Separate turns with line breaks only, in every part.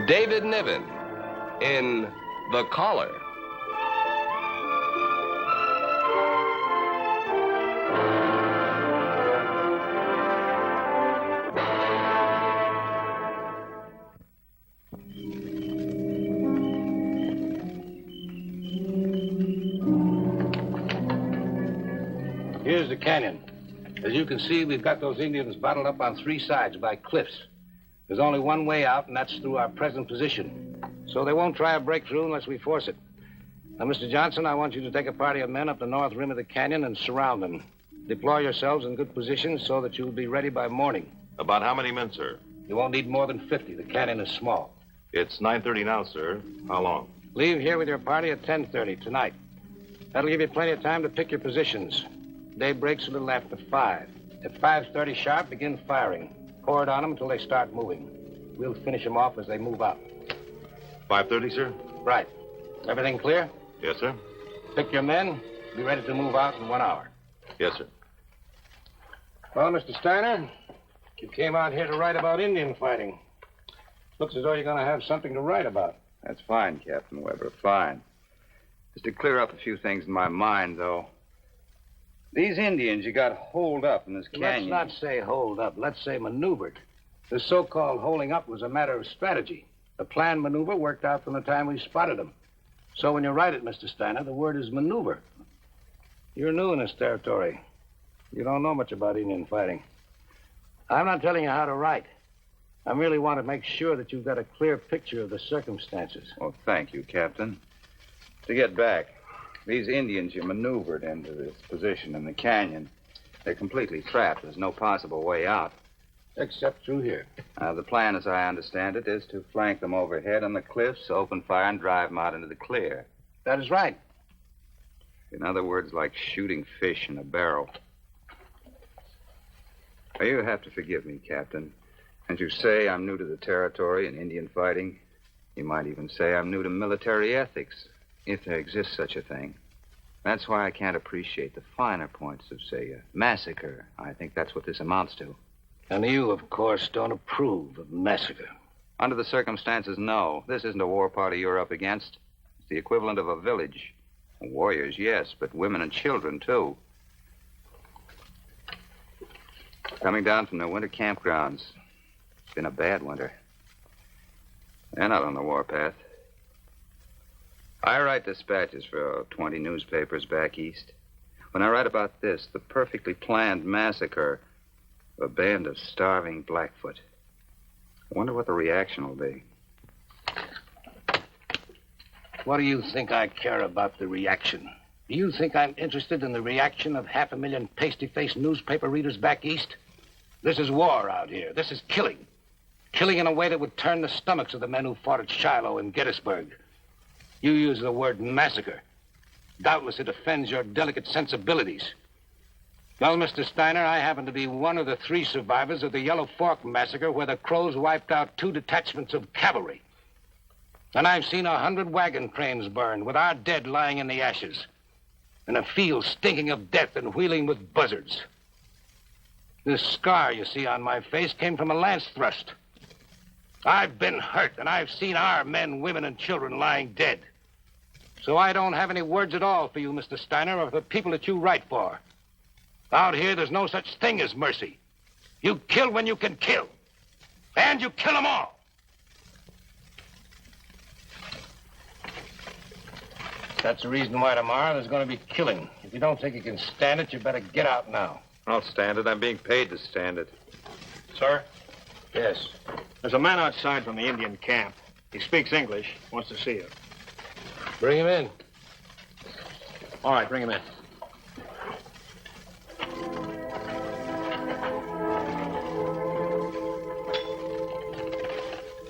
David Niven in The Caller.
Here's the canyon. As you can see, we've got those Indians bottled up on three sides by cliffs. There's only one way out, and that's through our present position. So they won't try a breakthrough unless we force it. Now, Mr. Johnson, I want you to take a party of men up the north rim of the canyon and surround them. Deploy yourselves in good positions so that you'll be ready by morning.
About how many men, sir?
You won't need more than 50. The canyon is small.
It's 9:30 now, sir. How long?
Leave here with your party at 10:30 tonight. That'll give you plenty of time to pick your positions. Day breaks a little after 5. At 5:30 sharp, begin firing. Pour it on them until they start moving. We'll finish them off as they move out.
5:30, sir?
Right. Everything clear?
Yes, sir.
Pick your men. Be ready to move out in 1 hour.
Yes, sir.
Well, Mr. Steiner, you came out here to write about Indian fighting. Looks as though you're going to have something to write about.
That's fine, Captain Weber, fine. Just to clear up a few things in my mind, though. These Indians you got holed up in this canyon.
Let's not say holed up. Let's say maneuvered. The so-called holding up was a matter of strategy. The planned maneuver worked out from the time we spotted them. So when you write it, Mr. Steiner, the word is maneuver. You're new in this territory. You don't know much about Indian fighting. I'm not telling you how to write. I merely want to make sure that you've got a clear picture of the circumstances.
Well, thank you, Captain. To get back, these Indians you maneuvered into this position in the canyon. They're completely trapped. There's no possible way out.
Except through here.
The plan, as I understand it, is to flank them overhead on the cliffs, open fire, and drive them out into the clear.
That is right.
In other words, like shooting fish in a barrel. Now, you have to forgive me, Captain. As you say, I'm new to the territory and Indian fighting. You might even say I'm new to military ethics, if there exists such a thing. That's why I can't appreciate the finer points of, say, a massacre. I think that's what this amounts to.
And you, of course, don't approve of massacre.
Under the circumstances, no. This isn't a war party you're up against. It's the equivalent of a village. Warriors, yes, but women and children, too. Coming down from the winter campgrounds. It's been a bad winter. They're not on the warpath. I write dispatches for 20 newspapers back east. When I write about this, the perfectly planned massacre of a band of starving Blackfoot, I wonder what the reaction will be.
What do you think I care about the reaction? Do you think I'm interested in the reaction of 500,000 pasty-faced newspaper readers back east? This is war out here. This is killing. Killing in a way that would turn the stomachs of the men who fought at Shiloh and Gettysburg. You use the word massacre. Doubtless it offends your delicate sensibilities. Well, Mr. Steiner, I happen to be one of the 3 survivors of the Yellow Fork massacre where the Crows wiped out 2 detachments of cavalry. And I've seen 100 wagon trains burned with our dead lying in the ashes. And a field stinking of death and wheeling with buzzards. This scar you see on my face came from a lance thrust. I've been hurt, and I've seen our men, women, and children lying dead. So I don't have any words at all for you, Mr. Steiner, or for the people that you write for. Out here, there's no such thing as mercy. You kill when you can kill. And you kill them all. That's the reason why tomorrow there's going to be killing. If you don't think you can stand it, you better get out now.
I'll stand it. I'm being paid to stand it.
Sir?
Yes.
There's a man outside from the Indian camp. He speaks English, wants to see you.
Bring him in.
All right, bring him in.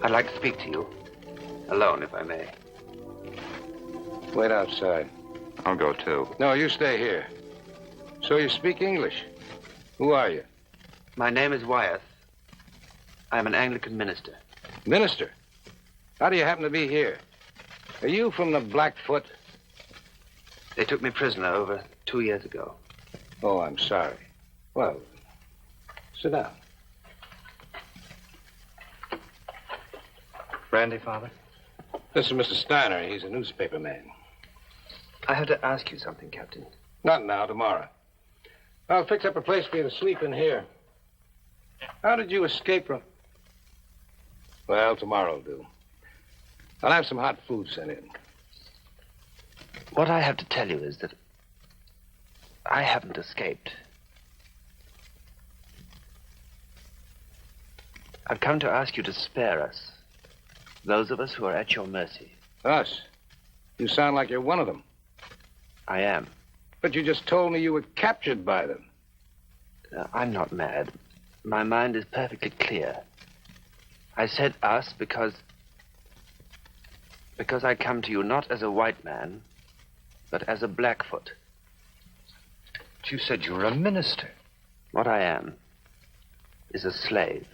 I'd like to speak to you. Alone, if I may.
Wait outside.
I'll go, too.
No, you stay here. So you speak English. Who are you?
My name is Wyeth. I'm an Anglican minister.
Minister? How do you happen to be here? Are you from the Blackfoot?
They took me prisoner over 2 years ago.
Oh, I'm sorry. Well, sit down.
Brandy, Father?
This is Mr. Steiner. He's a newspaper man.
I have to ask you something, Captain.
Not now, tomorrow. I'll fix up a place for you to sleep in here. How did you escape from... Well, tomorrow will do. I'll have some hot food sent in.
What I have to tell you is that I haven't escaped. I've come to ask you to spare us, those of us who are at your mercy.
Us? You sound like you're one of them.
I am.
But you just told me you were captured by them.
I'm not mad. My mind is perfectly clear. I said us because I come to you not as a white man, but as a Blackfoot.
But you said you were a minister.
What I am is a slave.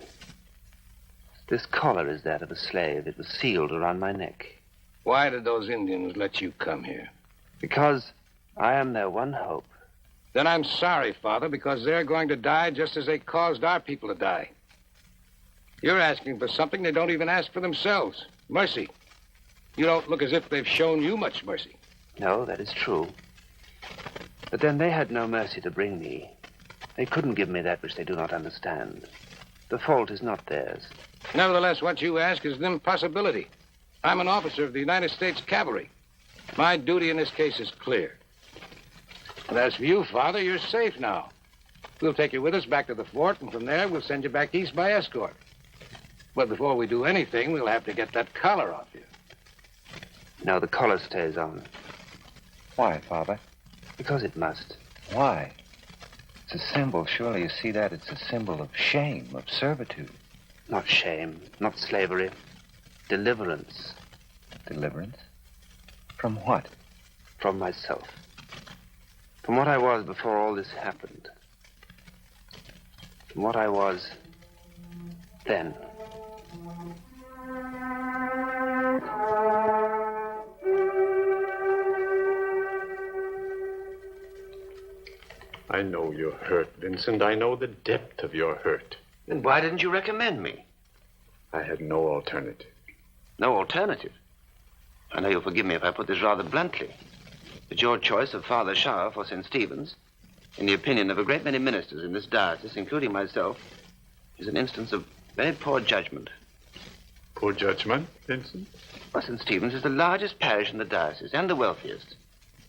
This collar is that of a slave. It was sealed around my neck.
Why did those Indians let you come here?
Because I am their one hope.
Then I'm sorry, Father, because they're going to die just as they caused our people to die. You're asking for something they don't even ask for themselves. Mercy. You don't look as if they've shown you much mercy.
No, that is true. But then they had no mercy to bring me. They couldn't give me that which they do not understand. The fault is not theirs.
Nevertheless, what you ask is an impossibility. I'm an officer of the United States Cavalry. My duty in this case is clear. And as for you, Father, you're safe now. We'll take you with us back to the fort, and from there we'll send you back east by escort. But before we do anything, we'll have to get that collar off you.
No, the collar stays on.
Why, Father?
Because it must.
Why? It's a symbol. Surely you see that? It's a symbol of shame, of servitude.
Not shame, not slavery. Deliverance.
Deliverance? From what?
From myself. From what I was before all this happened. From what I was then.
I know you're hurt, Vincent. I know the depth of your hurt.
Then why didn't you recommend me?
I had no alternative.
No alternative? I know you'll forgive me if I put this rather bluntly. But your choice of Father Shower for St. Stephen's, in the opinion of a great many ministers in this diocese, including myself, is an instance of very poor judgment.
Poor judgment, Vincent?
Well, St. Stephen's is the largest parish in the diocese and the wealthiest.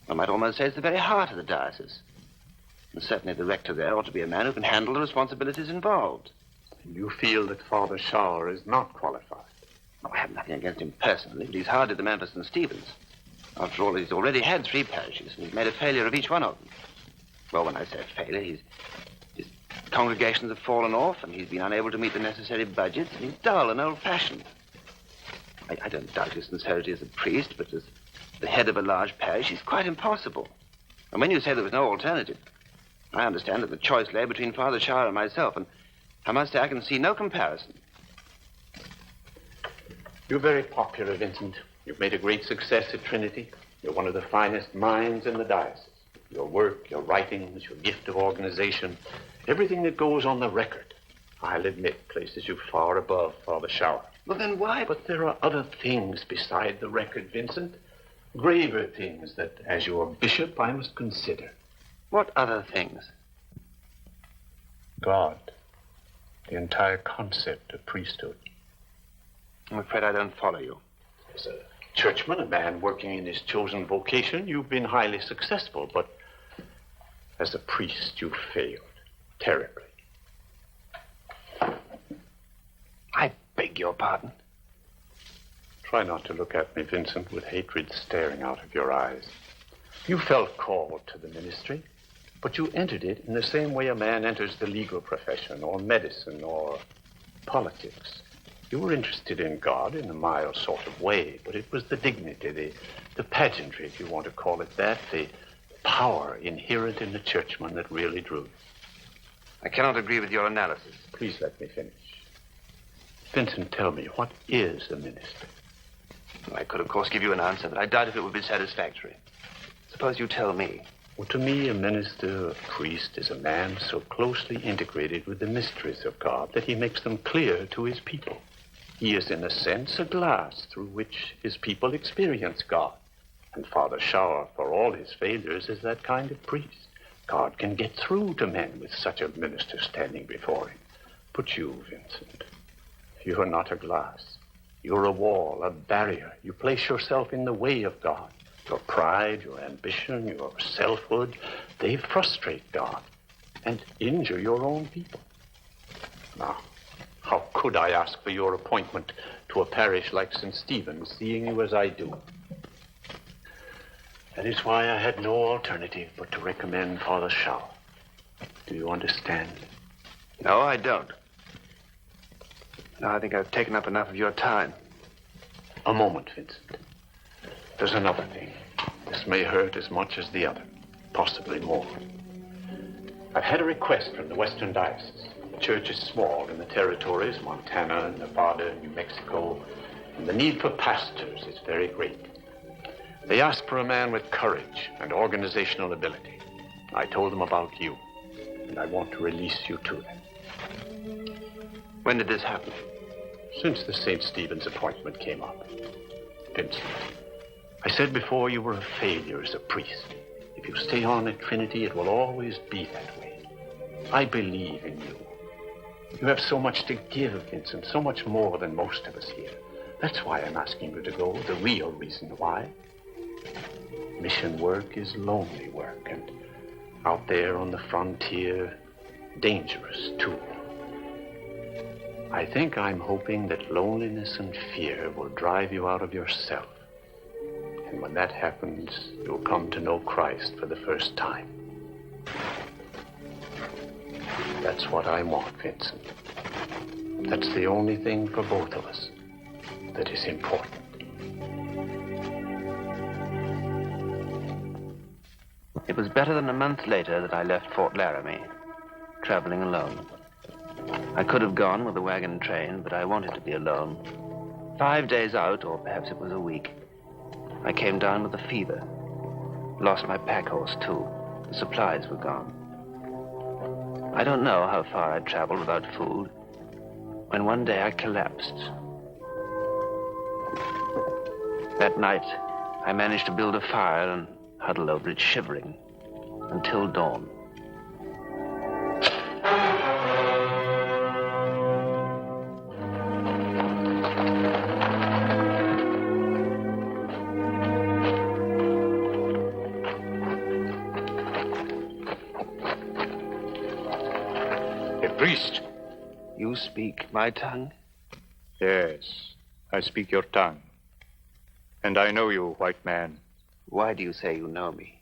I might almost say it's the very heart of the diocese. And certainly the rector there ought to be a man who can handle the responsibilities involved.
You feel that Father Shower is not qualified?
Oh, I have nothing against him personally, but he's hardly the man for St. Stephen's. After all, he's already had 3 parishes, and he's made a failure of each one of them. Well, when I say failure, his congregations have fallen off, and he's been unable to meet the necessary budgets, and he's dull and old-fashioned. I don't doubt his sincerity as a priest, but as the head of a large parish, he's quite impossible. And when you say there was no alternative, I understand that the choice lay between Father Shower and myself, and I must say I can see no comparison.
You're very popular, Vincent. You've made a great success at Trinity. You're one of the finest minds in the diocese. Your work, your writings, your gift of organization, everything that goes on the record, I'll admit, places you far above Father Shower.
Well, then why?
But there are other things beside the record, Vincent. Graver things that, as your bishop, I must consider.
What other things?
God. The entire concept of priesthood.
I'm afraid I don't follow you.
As a churchman, a man working in his chosen vocation, you've been highly successful, but as a priest, you failed terribly.
I beg your pardon.
Try not to look at me, Vincent, with hatred staring out of your eyes. You felt called to the ministry, but you entered it in the same way a man enters the legal profession or medicine or politics. You were interested in God in a mild sort of way, but it was the dignity, the pageantry, if you want to call it that, the power inherent in the churchman that really drew you.
I cannot agree with your analysis.
Please let me finish. Vincent, tell me, what is a minister?
I could, of course, give you an answer, but I doubt if it would be satisfactory. Suppose you tell me.
Well, to me, a minister, a priest, is a man so closely integrated with the mysteries of God that he makes them clear to his people. He is, in a sense, a glass through which his people experience God. And Father Shower, for all his failures, is that kind of priest. God can get through to men with such a minister standing before him. But you, Vincent, you're not a glass. You're a wall, a barrier. You place yourself in the way of God. Your pride, your ambition, your selfhood, they frustrate God and injure your own people. Now, how could I ask for your appointment to a parish like St. Stephen's, seeing you as I do? That is why I had no alternative but to recommend Father Shaw. Do you understand?
No, I don't. No, I think I've taken up enough of your time.
A moment, Vincent. There's another thing. This may hurt as much as the other, possibly more. I've had a request from the Western Diocese. The church is small in the territories, Montana, Nevada, New Mexico, and the need for pastors is very great. They asked for a man with courage and organizational ability. I told them about you, and I want to release you to them.
When did this happen?
Since the St. Stephen's appointment came up. Vincent, I said before you were a failure as a priest. If you stay on at Trinity, it will always be that way. I believe in you. You have so much to give, Vincent, so much more than most of us here. That's why I'm asking you to go, the real reason why. Mission work is lonely work, and out there on the frontier, dangerous too. I think I'm hoping that loneliness and fear will drive you out of yourself. And when that happens, you'll come to know Christ for the first time. That's what I want, Vincent. That's the only thing for both of us that is important.
It was better than a month later that I left Fort Laramie, traveling alone. I could have gone with the wagon train, but I wanted to be alone. 5 days out, or perhaps it was a week, I came down with a fever. Lost my pack horse, too. The supplies were gone. I don't know how far I'd traveled without food, when one day I collapsed. That night, I managed to build a fire and huddle over it shivering until dawn.
Priest.
You speak my tongue?
Yes, I speak your tongue. And I know you, white man.
Why do you say you know me?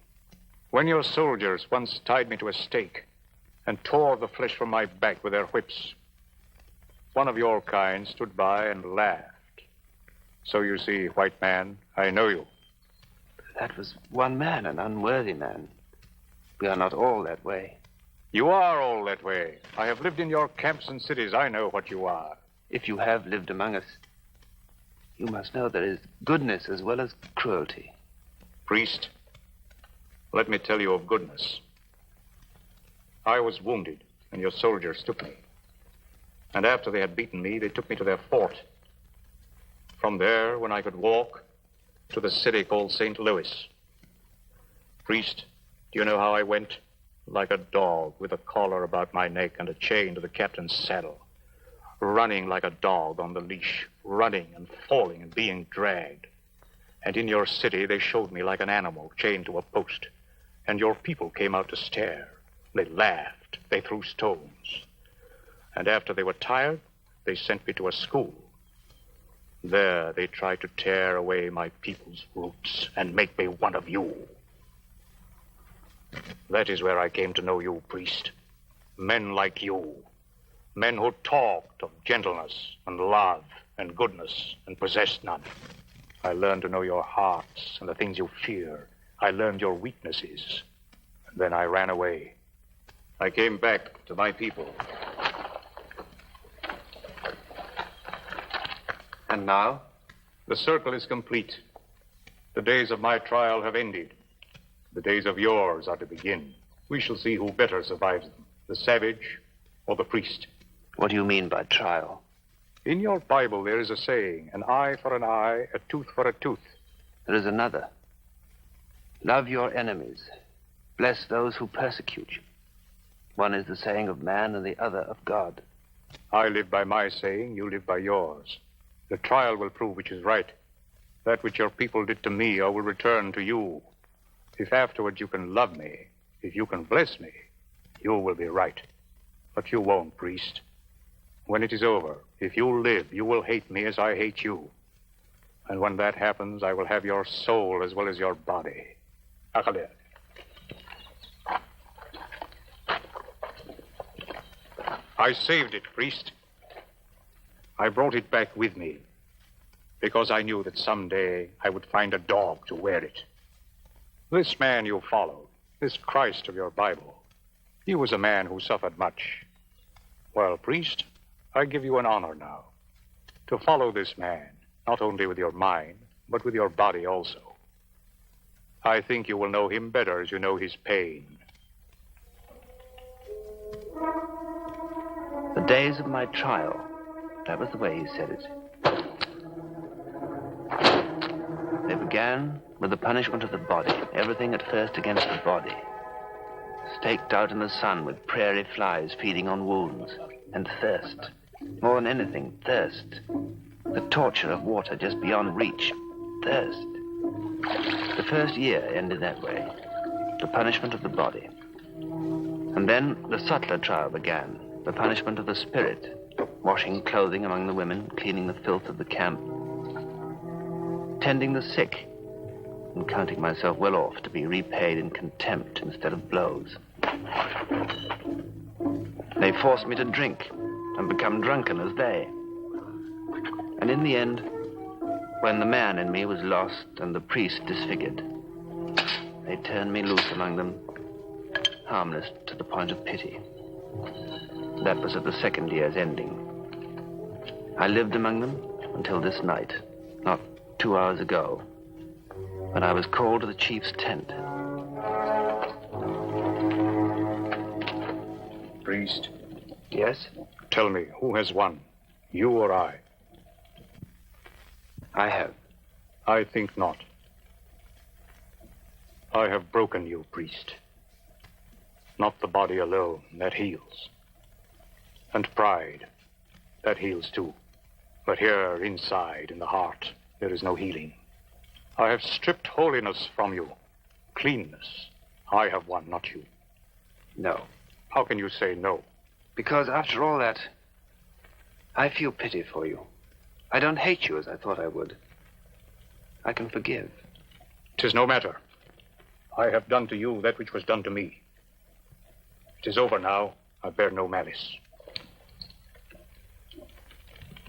When your soldiers once tied me to a stake and tore the flesh from my back with their whips, one of your kind stood by and laughed. So you see, white man, I know you.
That was one man, an unworthy man. We are not all that way.
You are all that way. I have lived in your camps and cities. I know what you are.
If you have lived among us, you must know there is goodness as well as cruelty.
Priest, let me tell you of goodness. I was wounded, and your soldiers took me. And after they had beaten me, they took me to their fort. From there, when I could walk, to the city called St. Louis. Priest, do you know how I went? Like a dog with a collar about my neck and a chain to the captain's saddle. Running like a dog on the leash. Running and falling and being dragged. And in your city, they showed me like an animal chained to a post. And your people came out to stare. They laughed. They threw stones. And after they were tired, they sent me to a school. There, they tried to tear away my people's roots and make me one of you. That is where I came to know you, priest. Men like you. Men who talked of gentleness and love and goodness and possessed none. I learned to know your hearts and the things you fear. I learned your weaknesses. And then I ran away. I came back to my people.
And now?
The circle is complete. The days of my trial have ended. The days of yours are to begin. We shall see who better survives them, the savage or the priest.
What do you mean by trial?
In your Bible, there is a saying, an eye for an eye, a tooth for a tooth.
There is another. Love your enemies. Bless those who persecute you. One is the saying of man and the other of God.
I live by my saying, you live by yours. The trial will prove which is right. That which your people did to me, I will return to you. If afterwards you can love me, if you can bless me, you will be right. But you won't, priest. When it is over, if you live, you will hate me as I hate you. And when that happens, I will have your soul as well as your body. Akale. I saved it, priest. I brought it back with me because I knew that someday I would find a dog to wear it. This man you followed, this Christ of your Bible, he was a man who suffered much. Well, priest, I give you an honor now to follow this man, not only with your mind, but with your body also. I think you will know him better as you know his pain.
The days of my trial. That was the way he said it. They began with the punishment of the body. Everything at first against the body. Staked out in the sun with prairie flies feeding on wounds. And thirst. More than anything, thirst. The torture of water just beyond reach. Thirst. The first year ended that way. The punishment of the body. And then the subtler trial began. The punishment of the spirit. Washing clothing among the women, cleaning the filth of the camp. Tending the sick. And counting myself well off to be repaid in contempt instead of blows. They forced me to drink and become drunken as they. And in the end, when the man in me was lost and the priest disfigured, they turned me loose among them, harmless to the point of pity. That was at the second year's ending. I lived among them until this night, not 2 hours ago, when I was called to the chief's tent.
Priest?
Yes?
Tell me, who has won, you or I?
I have.
I think not. I have broken you, priest. Not the body alone, that heals. And pride, that heals too. But here, inside, in the heart, there is no healing. I have stripped holiness from you, cleanness. I have won, not you.
No.
How can you say no?
Because after all that, I feel pity for you. I don't hate you as I thought I would. I can forgive.
'Tis no matter. I have done to you that which was done to me. It is over now. I bear no malice.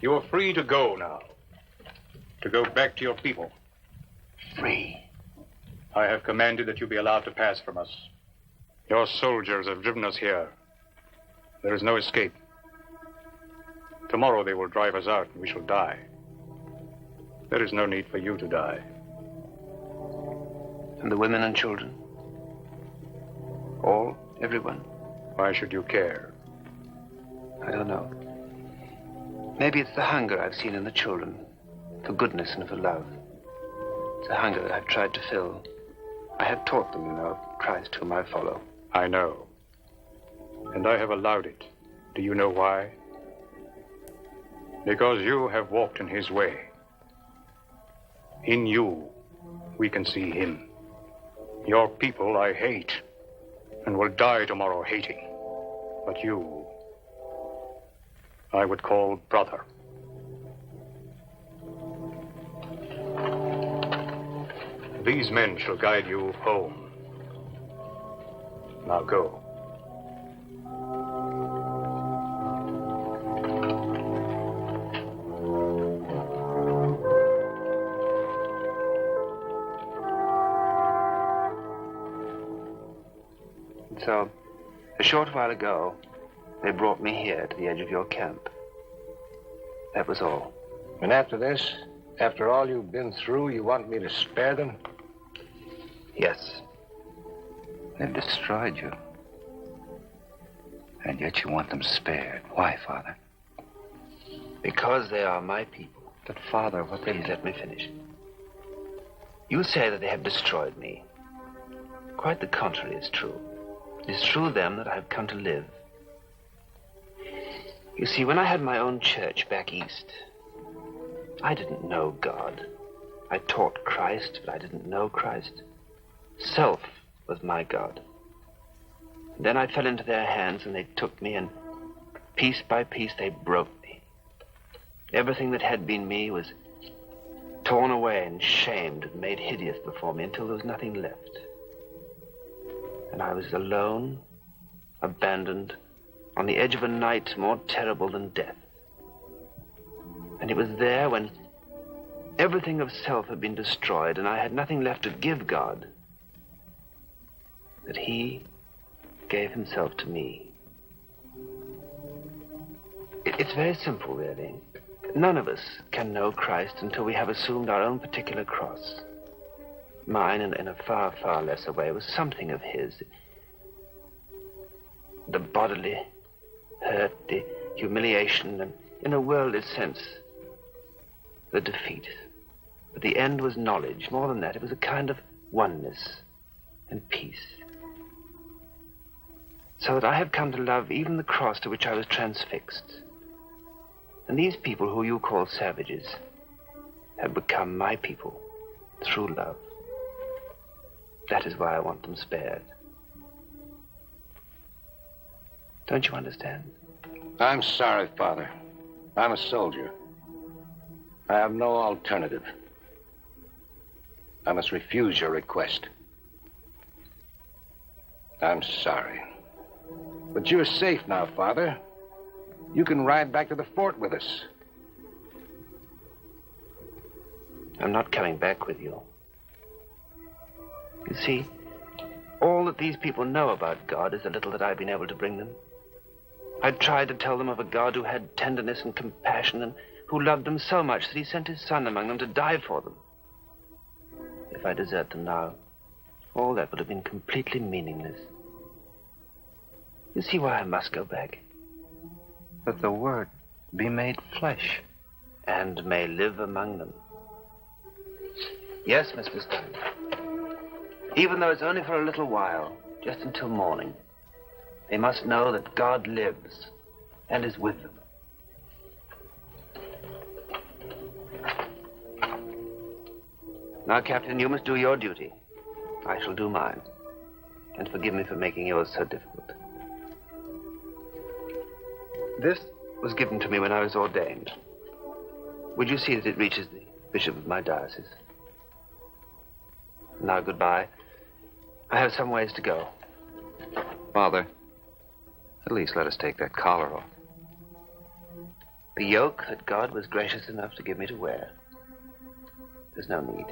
You are free to go now. To go back to your people.
Free.
I have commanded that you be allowed to pass from us. Your soldiers have driven us here. There is no escape. Tomorrow they will drive us out and we shall die. There is no need for you to die.
And the women and children? All? Everyone?
Why should you care?
I don't know. Maybe it's the hunger I've seen in the children, for goodness and for love. It's a hunger that I've tried to fill. I have taught them, of Christ whom I follow.
I know. And I have allowed it. Do you know why? Because you have walked in his way. In you, we can see him. Your people I hate, and will die tomorrow hating. But you, I would call brother. These men shall guide you home. Now go.
So, a short while ago, they brought me here to the edge of your camp. That was all.
And after this, after all you've been through, you want me to spare them?
Yes.
They've destroyed you. And yet you want them spared. Why, Father?
Because they are my people.
But, Father, what
Please let me finish. You say that they have destroyed me. Quite the contrary is true. It is through them that I have come to live. You see, when I had my own church back east, I didn't know God. I taught Christ, but I didn't know Christ. Self was my God. And then I fell into their hands, and they took me, and piece by piece they broke me. Everything that had been me was torn away and shamed and made hideous before me until there was nothing left. And I was alone, abandoned, on the edge of a night more terrible than death. And it was there, when everything of self had been destroyed and I had nothing left to give God, that he gave himself to me. It's very simple, really. None of us can know Christ until we have assumed our own particular cross. Mine, in a far, far lesser way, was something of his. The bodily hurt, the humiliation, and, in a worldly sense, the defeat. But the end was knowledge. More than that, it was a kind of oneness and peace. So that I have come to love even the cross to which I was transfixed. And these people who you call savages have become my people through love. That is why I want them spared. Don't you understand?
I'm sorry, Father. I'm a soldier. I have no alternative. I must refuse your request. I'm sorry. But you're safe now, Father. You can ride back to the fort with us.
I'm not coming back with you. You see, all that these people know about God is the little that I've been able to bring them. I tried to tell them of a God who had tenderness and compassion and who loved them so much that he sent his son among them to die for them. If I desert them now, all that would have been completely meaningless. You see why I must go back?
But the Word be made flesh.
And may live among them. Yes, Mr. Stone. Even though it's only for a little while, just until morning, they must know that God lives and is with them. Now, Captain, you must do your duty. I shall do mine. And forgive me for making yours so difficult. This was given to me when I was ordained. Would you see that it reaches the bishop of my diocese? Now, goodbye. I have some ways to go.
Father, at least let us take that collar off.
The yoke that God was gracious enough to give me to wear. There's no need.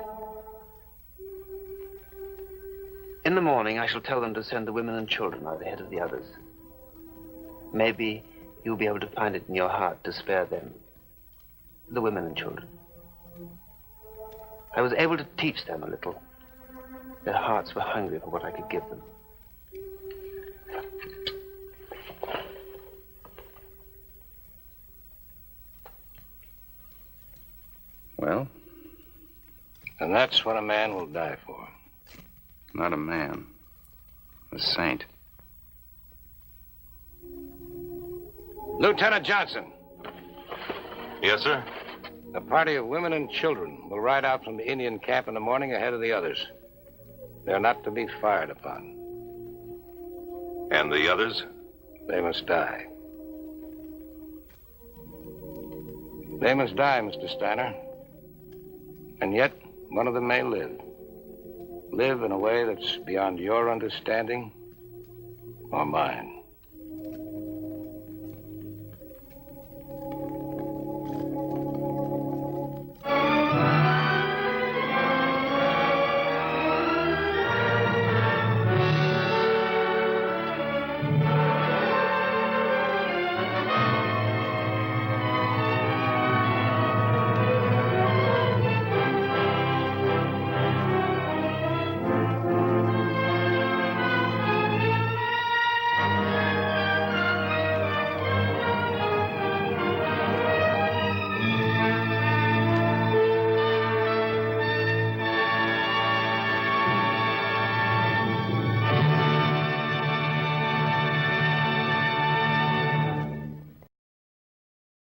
In the morning, I shall tell them to send the women and children out ahead of the others. Maybe you'll be able to find it in your heart to spare them, the women and children. I was able to teach them a little. Their hearts were hungry for what I could give them.
Well?
And that's what a man will die for.
Not a man. A saint.
Lieutenant Johnson.
Yes, sir?
A party of women and children will ride out from the Indian camp in the morning ahead of the others. They're not to be fired upon.
And the others?
They must die. They must die, Mr. Steiner. And yet, one of them may live. Live in a way that's beyond your understanding or mine.